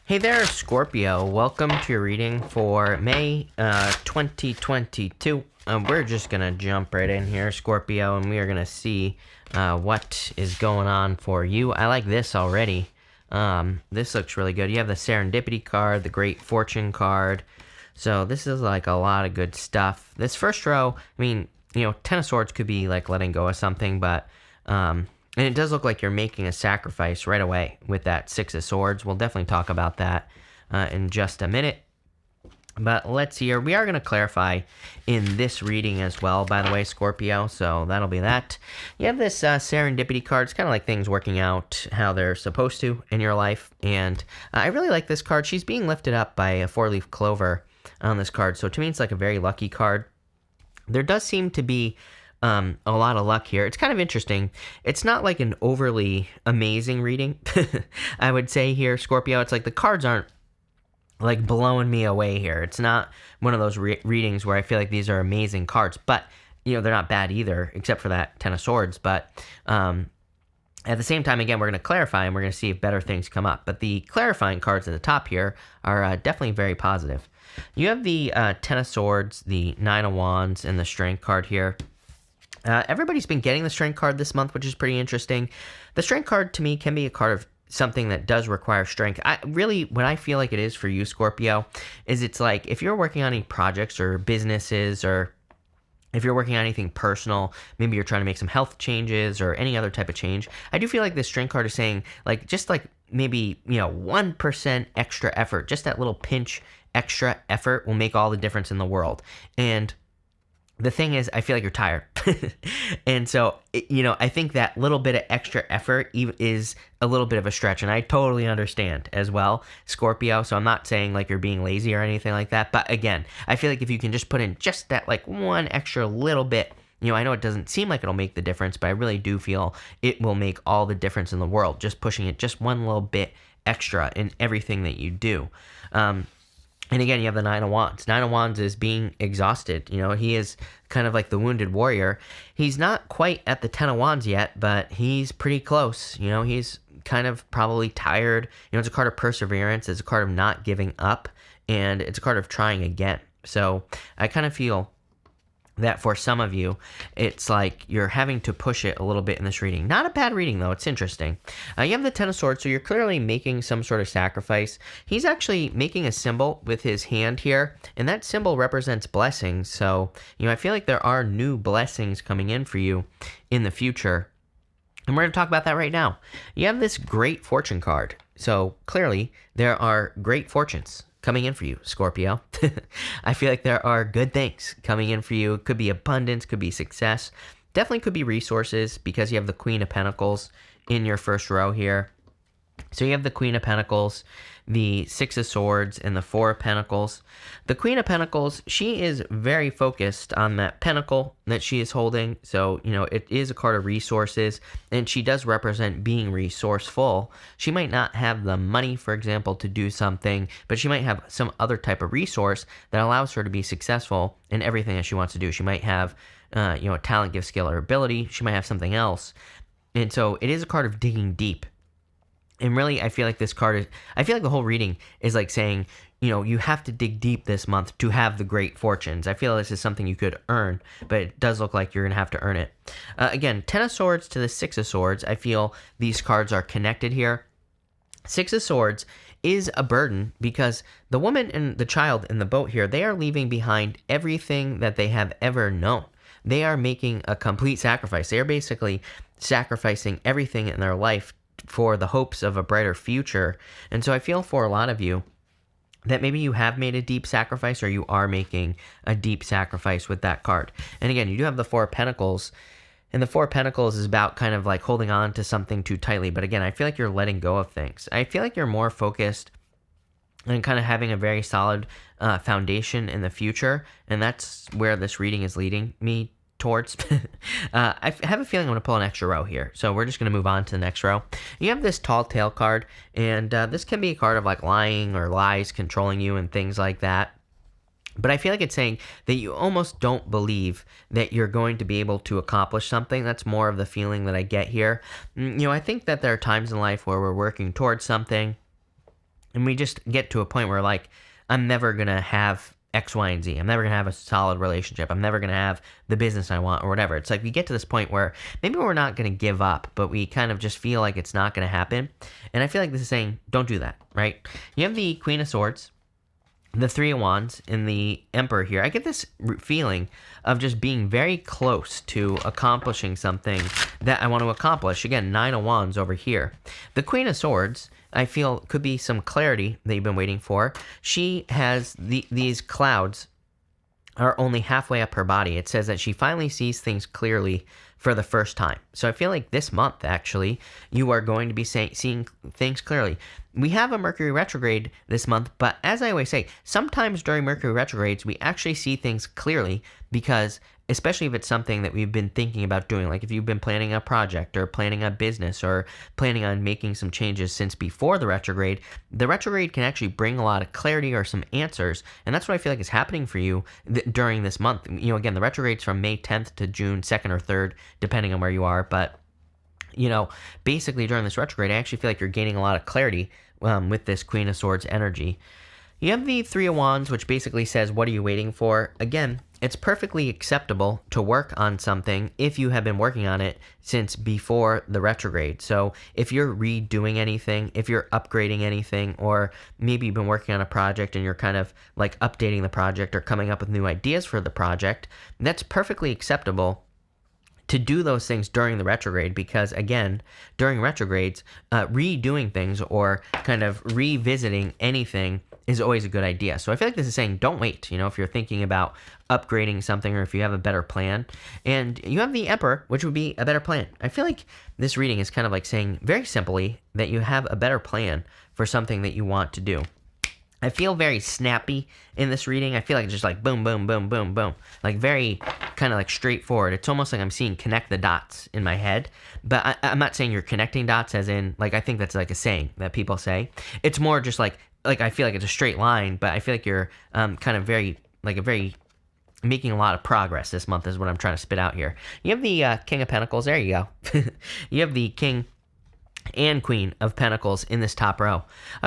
Hey there, Scorpio. Welcome to your reading for May 2022. We're just going to jump right in here, Scorpio, and we are going to see what is going on for you. I like this already. This looks really good. You have the Serendipity card, the Great Fortune card. So this is like a lot of good stuff. This first row, I mean, Ten of Swords could be like letting go of something, but... and it does look like you're making a sacrifice right away with that Six of Swords. We'll definitely talk about that in just a minute. But let's see here. We are going to clarify in this reading as well, by the way, Scorpio. So that'll be that. You have this Serendipity card. It's kind of like things working out how they're supposed to in your life. And I really like this card. She's being lifted up by a four-leaf clover on this card. So to me, it's like a very lucky card. There does seem to be a lot of luck here. It's kind of interesting. It's not like an overly amazing reading, I would say here, Scorpio. It's like the cards aren't like blowing me away here. It's not one of those readings where I feel like these are amazing cards, but they're not bad either, except for that Ten of Swords. But at the same time, again, we're going to clarify and we're going to see if better things come up. But the clarifying cards at the top here are definitely very positive. You have the Ten of Swords, the Nine of Wands, and the Strength card here. Everybody's been getting the Strength card this month, which is pretty interesting. The Strength card, to me, can be a card of something that does require strength. What I feel like it is for you, Scorpio, is it's like if you're working on any projects or businesses, or if you're working on anything personal, maybe you're trying to make some health changes or any other type of change, I do feel like this Strength card is saying, like, just like maybe, 1% extra effort, just that little pinch extra effort will make all the difference in the world. And the thing is, I feel like you're tired. And so, I think that little bit of extra effort is a little bit of a stretch. And I totally understand as well, Scorpio. So I'm not saying like you're being lazy or anything like that. But again, I feel like if you can just put in just that like one extra little bit, I know it doesn't seem like it'll make the difference, but I really do feel it will make all the difference in the world. Just pushing it just one little bit extra in everything that you do. And again, you have the Nine of Wands. Nine of Wands is being exhausted. He is kind of like the wounded warrior. He's not quite at the Ten of Wands yet, but he's pretty close. He's kind of probably tired. It's a card of perseverance. It's a card of not giving up. And it's a card of trying again. So I kind of feel that for some of you, it's like you're having to push it a little bit in this reading. Not a bad reading, though. It's interesting. You have the Ten of Swords, so you're clearly making some sort of sacrifice. He's actually making a symbol with his hand here, and that symbol represents blessings. So, I feel like there are new blessings coming in for you in the future. And we're going to talk about that right now. You have this Great Fortune card. So, clearly, there are great fortunes coming in for you, Scorpio. I feel like there are good things coming in for you. It could be abundance, could be success. Definitely could be resources because you have the Queen of Pentacles in your first row here. So you have the Queen of Pentacles, the Six of Swords, and the Four of Pentacles. The Queen of Pentacles, she is very focused on that pentacle that she is holding. So, it is a card of resources, and she does represent being resourceful. She might not have the money, for example, to do something, but she might have some other type of resource that allows her to be successful in everything that she wants to do. She might have, a talent, gift, skill, or ability. She might have something else. And so it is a card of digging deep. And really, I feel like I feel like the whole reading is like saying, you have to dig deep this month to have the great fortunes. I feel this is something you could earn, but it does look like you're going to have to earn it. Again, Ten of Swords to the Six of Swords. I feel these cards are connected here. Six of Swords is a burden because the woman and the child in the boat here, they are leaving behind everything that they have ever known. They are making a complete sacrifice. They are basically sacrificing everything in their life for the hopes of a brighter future. And so I feel for a lot of you that maybe you have made a deep sacrifice or you are making a deep sacrifice with that card. And again, you do have the Four of Pentacles, and the Four of Pentacles is about kind of like holding on to something too tightly. But again, I feel like you're letting go of things. I feel like you're more focused and kind of having a very solid foundation in the future. And that's where this reading is leading me towards. I have a feeling I'm going to pull an extra row here. So we're just going to move on to the next row. You have this Tall Tale card, and this can be a card of like lying or lies controlling you and things like that. But I feel like it's saying that you almost don't believe that you're going to be able to accomplish something. That's more of the feeling that I get here. I think that there are times in life where we're working towards something, And we just get to a point where, like, I'm never going to have X, Y, and Z. I'm never going to have a solid relationship. I'm never going to have the business I want or whatever. It's like we get to this point where maybe we're not going to give up, but we kind of just feel like it's not going to happen. And I feel like this is saying, don't do that, right? You have the Queen of Swords, the Three of Wands, and the Emperor here. I get this feeling of just being very close to accomplishing something that I want to accomplish. Again, Nine of Wands over here. The Queen of Swords, I feel, could be some clarity that you've been waiting for. She has these clouds are only halfway up her body. It says that she finally sees things clearly for the first time. So I feel like this month, actually, you are going to be seeing things clearly. We have a Mercury retrograde this month, but as I always say, sometimes during Mercury retrogrades, we actually see things clearly because, especially if it's something that we've been thinking about doing, like if you've been planning a project or planning a business or planning on making some changes since before the retrograde can actually bring a lot of clarity or some answers. And that's what I feel like is happening for you during this month. You know, again, the retrograde's from May 10th to June 2nd or 3rd, depending on where you are. But, you know, basically during this retrograde, I actually feel like you're gaining a lot of clarity with this Queen of Swords energy. You have the Three of Wands, which basically says, what are you waiting for? Again, it's perfectly acceptable to work on something if you have been working on it since before the retrograde. So if you're redoing anything, if you're upgrading anything, or maybe you've been working on a project and you're kind of like updating the project or coming up with new ideas for the project, that's perfectly acceptable to do those things during the retrograde, because again, during retrogrades, redoing things or kind of revisiting anything is always a good idea. So I feel like this is saying don't wait, you know, if you're thinking about upgrading something or if you have a better plan. And you have the Emperor, which would be a better plan. I feel like this reading is kind of like saying very simply that you have a better plan for something that you want to do. I feel very snappy in this reading. I feel like it's just like boom, boom, boom, boom, boom. Like very kind of like straightforward. It's almost like I'm seeing connect the dots in my head. But I'm not saying you're connecting dots as in, like, I think that's like a saying that people say. It's more just like I feel like it's a straight line, but I feel like you're kind of very making a lot of progress this month is what I'm trying to spit out here. You have the King of Pentacles. There you go. You have the King and Queen of Pentacles in this top row.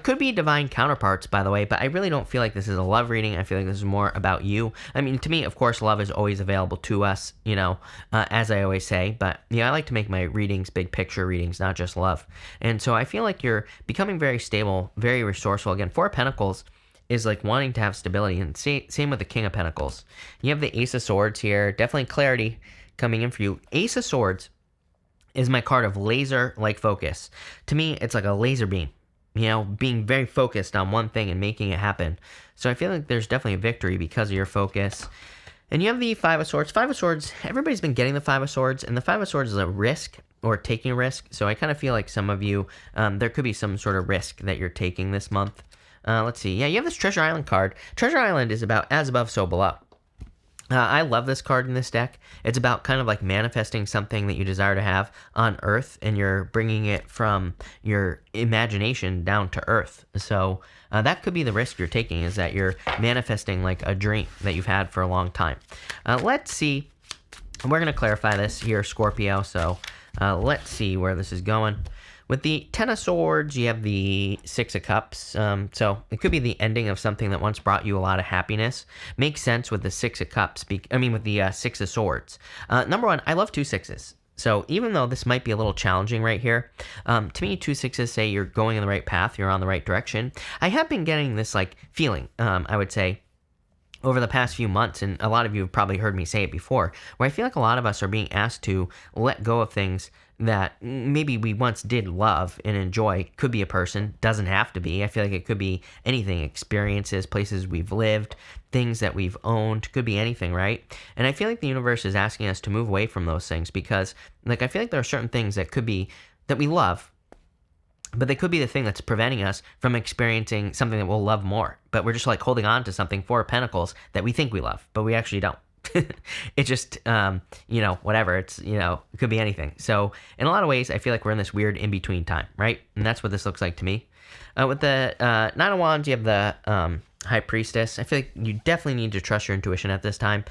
Could be divine counterparts, by the way, but I really don't feel like this is a love reading. I feel like this is more about you. I mean, to me, of course, love is always available to us, you know, as I always say, but yeah, I like to make my readings big picture readings, not just love. And so I feel like you're becoming very stable, very resourceful. Again, Four of Pentacles is like wanting to have stability, and same with the King of Pentacles. You have the Ace of Swords here, definitely clarity coming in for you. Ace of Swords is my card of laser-like focus. To me, it's like a laser beam, you know, being very focused on one thing and making it happen. So I feel like there's definitely a victory because of your focus. And you have the Five of Swords. Five of Swords, everybody's been getting the Five of Swords, and the Five of Swords is a risk or taking a risk. So I kind of feel like some of you, there could be some sort of risk that you're taking this month. Let's see. Yeah, you have this Treasure Island card. Treasure Island is about as above, so below. I love this card in this deck. It's about kind of like manifesting something that you desire to have on Earth, and you're bringing it from your imagination down to Earth. So that could be the risk you're taking, is that you're manifesting like a dream that you've had for a long time. Let's see. We're going to clarify this here, Scorpio. So let's see where this is going. With the Ten of Swords, you have the Six of Cups. So it could be the ending of something that once brought you a lot of happiness. Makes sense with the Six of Cups. With the Six of Swords. Number one, I love two sixes. So even though this might be a little challenging right here, to me, two sixes say you're going in the right path, you're on the right direction. I have been getting this like feeling, I would say, over the past few months, and a lot of you have probably heard me say it before, where I feel like a lot of us are being asked to let go of things that maybe we once did love and enjoy. Could be a person, doesn't have to be. I feel like it could be anything, experiences, places we've lived, things that we've owned, could be anything, right? And I feel like the universe is asking us to move away from those things because, like, I feel like there are certain things that could be, that we love, but they could be the thing that's preventing us from experiencing something that we'll love more. But we're just like holding on to something, Four of Pentacles, that we think we love, but we actually don't. It's just, whatever. It's, it could be anything. So in a lot of ways, I feel like we're in this weird in-between time, right? And that's what this looks like to me. With the Nine of Wands, you have the High Priestess. I feel like you definitely need to trust your intuition at this time.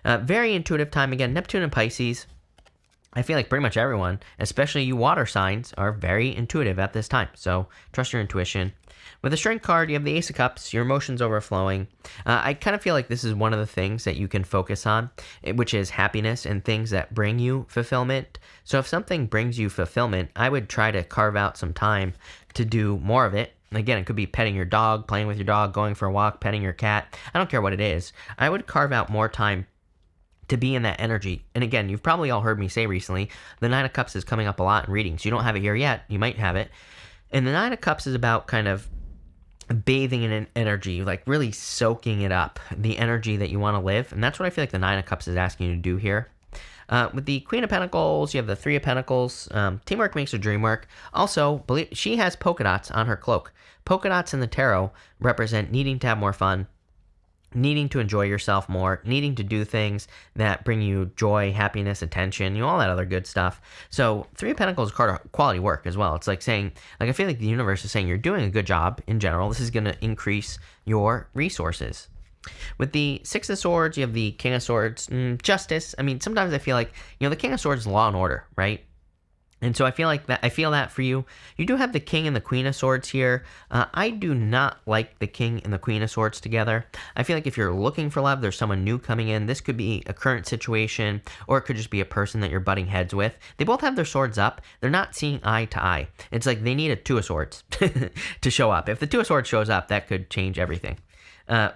Very intuitive time. Again, Neptune and Pisces. I feel like pretty much everyone, especially you water signs, are very intuitive at this time. So trust your intuition. With the Strength card, you have the Ace of Cups, your emotions overflowing. I kind of feel like this is one of the things that you can focus on, which is happiness and things that bring you fulfillment. So if something brings you fulfillment, I would try to carve out some time to do more of it. Again, it could be petting your dog, playing with your dog, going for a walk, petting your cat. I don't care what it is. I would carve out more time to be in that energy. And again, you've probably all heard me say recently, the Nine of Cups is coming up a lot in readings. You don't have it here yet. You might have it. And the Nine of Cups is about kind of bathing in an energy, like really soaking it up, the energy that you want to live. And that's what I feel like the Nine of Cups is asking you to do here. With the Queen of Pentacles, you have the Three of Pentacles. Teamwork makes the dream work. Also, she has polka dots on her cloak. Polka dots in the tarot represent needing to have more fun, needing to enjoy yourself more, needing to do things that bring you joy, happiness, attention, all that other good stuff. So Three of Pentacles is quality work as well. It's like saying, I feel like the universe is saying you're doing a good job in general. This is going to increase your resources. With the Six of Swords, you have the King of Swords, justice. Sometimes I feel like, the King of Swords is law and order, right? And so I feel that for you. You do have the King and the Queen of Swords here. I do not like the King and the Queen of Swords together. I feel like if you're looking for love, there's someone new coming in. This could be a current situation, or it could just be a person that you're butting heads with. They both have their swords up. They're not seeing eye to eye. It's like they need a Two of Swords to show up. If the Two of Swords shows up, that could change everything.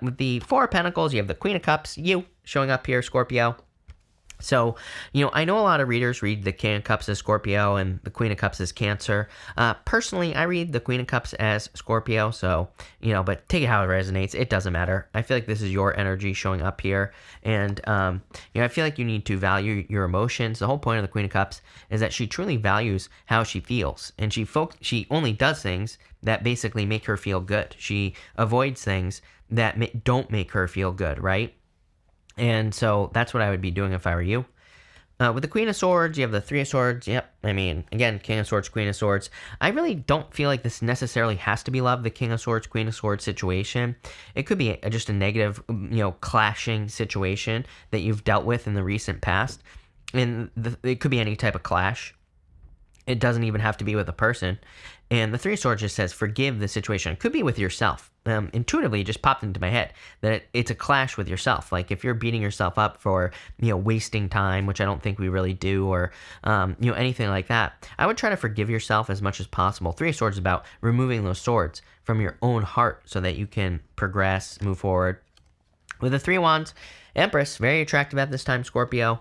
With the Four of Pentacles, you have the Queen of Cups, you showing up here, Scorpio. So, I know a lot of readers read the King of Cups as Scorpio and the Queen of Cups as Cancer. Personally, I read the Queen of Cups as Scorpio, so, but take it how it resonates. It doesn't matter. I feel like this is your energy showing up here. And, I feel like you need to value your emotions. The whole point of the Queen of Cups is that she truly values how she feels. And she only does things that basically make her feel good. She avoids things that don't make her feel good, right? And so that's what I would be doing if I were you. With the Queen of Swords, you have the Three of Swords. Yep, again, King of Swords, Queen of Swords. I really don't feel like this necessarily has to be love, the King of Swords, Queen of Swords situation. It could be just a negative, clashing situation that you've dealt with in the recent past. And it could be any type of clash. It doesn't even have to be with a person. And the Three of Swords just says, forgive the situation. It could be with yourself. Intuitively, it just popped into my head that it's a clash with yourself. Like if you're beating yourself up for, wasting time, which I don't think we really do, or, anything like that, I would try to forgive yourself as much as possible. Three of Swords is about removing those swords from your own heart so that you can progress, move forward. With the Three of Wands, Empress, very attractive at this time, Scorpio.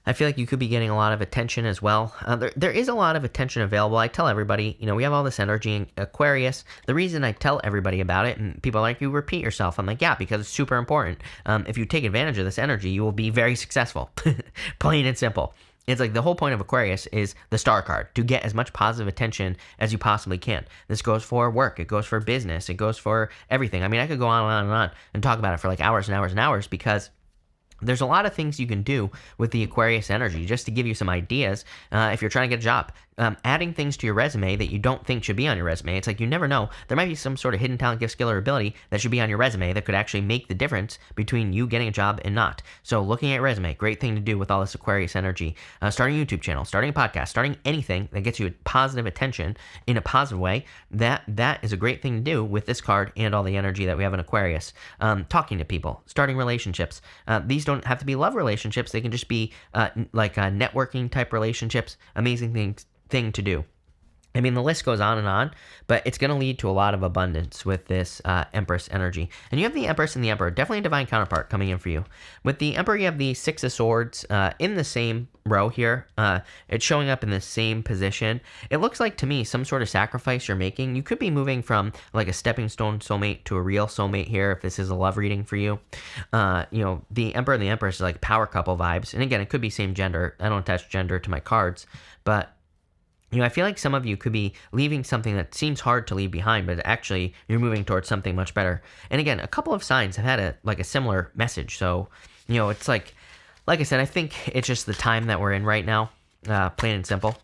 I feel like you could be getting a lot of attention as well. There is a lot of attention available. I tell everybody, we have all this energy in Aquarius. The reason I tell everybody about it, and people are like, you repeat yourself. I'm like, yeah, because it's super important. If you take advantage of this energy, you will be very successful. Plain and simple. It's like the whole point of Aquarius is the star card, to get as much positive attention as you possibly can. This goes for work. It goes for business. It goes for everything. I could go on and on and on and talk about it for like hours and hours and hours, because there's a lot of things you can do with the Aquarius energy. Just to give you some ideas, if you're trying to get a job, adding things to your resume that you don't think should be on your resume. It's like, you never know. There might be some sort of hidden talent, gift, skill, or ability that should be on your resume that could actually make the difference between you getting a job and not. So looking at resume, great thing to do with all this Aquarius energy. Starting a YouTube channel, starting a podcast, starting anything that gets you positive attention in a positive way, that is a great thing to do with this card and all the energy that we have in Aquarius. Talking to people, starting relationships. These don't have to be love relationships. They can just be networking type relationships. Amazing thing to do. The list goes on, but it's going to lead to a lot of abundance with this Empress energy. And you have the Empress and the Emperor, definitely a divine counterpart coming in for you. With the Emperor, you have the Six of Swords in the same row here. It's showing up in the same position. It looks like to me some sort of sacrifice you're making. You could be moving from like a stepping stone soulmate to a real soulmate here if this is a love reading for you. The Emperor and the Empress is like power couple vibes. And again, it could be same gender. I don't attach gender to my cards, but I feel like some of you could be leaving something that seems hard to leave behind, but actually you're moving towards something much better. And again, a couple of signs have had a similar message. So, it's like I said, I think it's just the time that we're in right now, plain and simple.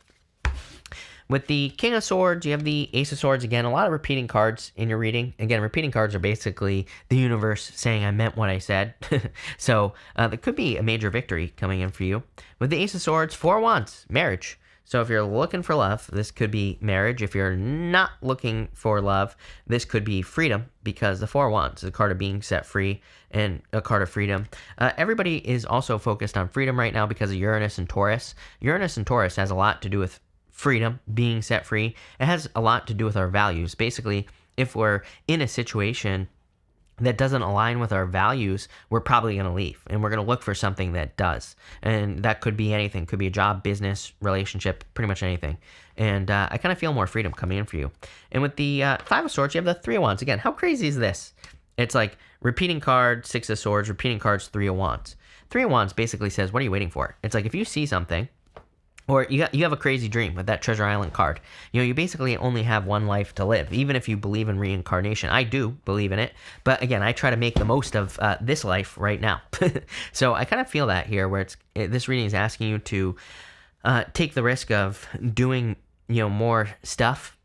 With the King of Swords, you have the Ace of Swords. Again, a lot of repeating cards in your reading. Again, repeating cards are basically the universe saying I meant what I said. So there could be a major victory coming in for you. With the Ace of Swords, Four of Wands, marriage. So if you're looking for love, this could be marriage. If you're not looking for love, this could be freedom, because the Four of Wands is a card of being set free and a card of freedom. Everybody is also focused on freedom right now because of Uranus and Taurus. Uranus and Taurus has a lot to do with freedom, being set free. It has a lot to do with our values. Basically, if we're in a situation that doesn't align with our values, we're probably going to leave, and we're going to look for something that does. And that could be anything. Could be a job, business, relationship, pretty much anything. And I kind of feel more freedom coming in for you. And with the Five of Swords, you have the Three of Wands. Again, how crazy is this? It's like repeating card, Six of Swords, repeating cards, Three of Wands. Three of Wands basically says, what are you waiting for? It's like if you see something, or you have a crazy dream with that Treasure Island card. You basically only have one life to live, even if you believe in reincarnation. I do believe in it, but again, I try to make the most of this life right now. So I kind of feel that here, where this reading is asking you to take the risk of doing more stuff,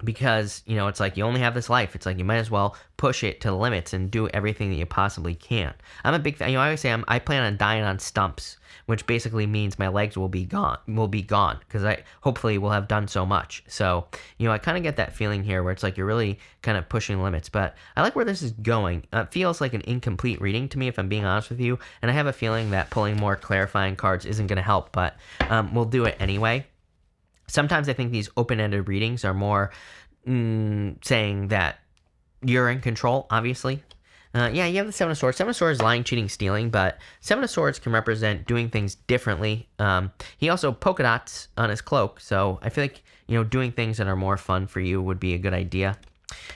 because it's like you only have this life. It's like you might as well push it to the limits and do everything that you possibly can. I'm a big fan. I always say I plan on dying on stumps, which basically means my legs will be gone because I hopefully will have done so much. So I kind of get that feeling here where it's like you're really kind of pushing limits. But I like where this is going. It feels like an incomplete reading to me, if I'm being honest with you, and I have a feeling that pulling more clarifying cards isn't going to help, but we'll do it anyway. Sometimes I think these open-ended readings are more saying that you're in control, obviously. You have the Seven of Swords. Seven of Swords is lying, cheating, stealing, but Seven of Swords can represent doing things differently. He also polka dots on his cloak, so I feel like, doing things that are more fun for you would be a good idea.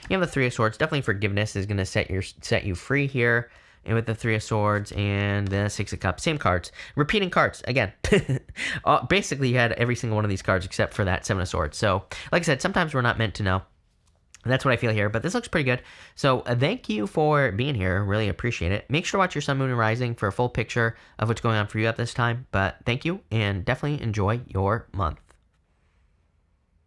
You have the Three of Swords. Definitely forgiveness is going to set you free here. And with the Three of Swords and the Six of Cups, same cards. Repeating cards, again. Basically, you had every single one of these cards except for that Seven of Swords. So, like I said, sometimes we're not meant to know. That's what I feel here, but this looks pretty good. So, thank you for being here. Really appreciate it. Make sure to watch your Sun, Moon, and Rising for a full picture of what's going on for you at this time. But thank you, and definitely enjoy your month.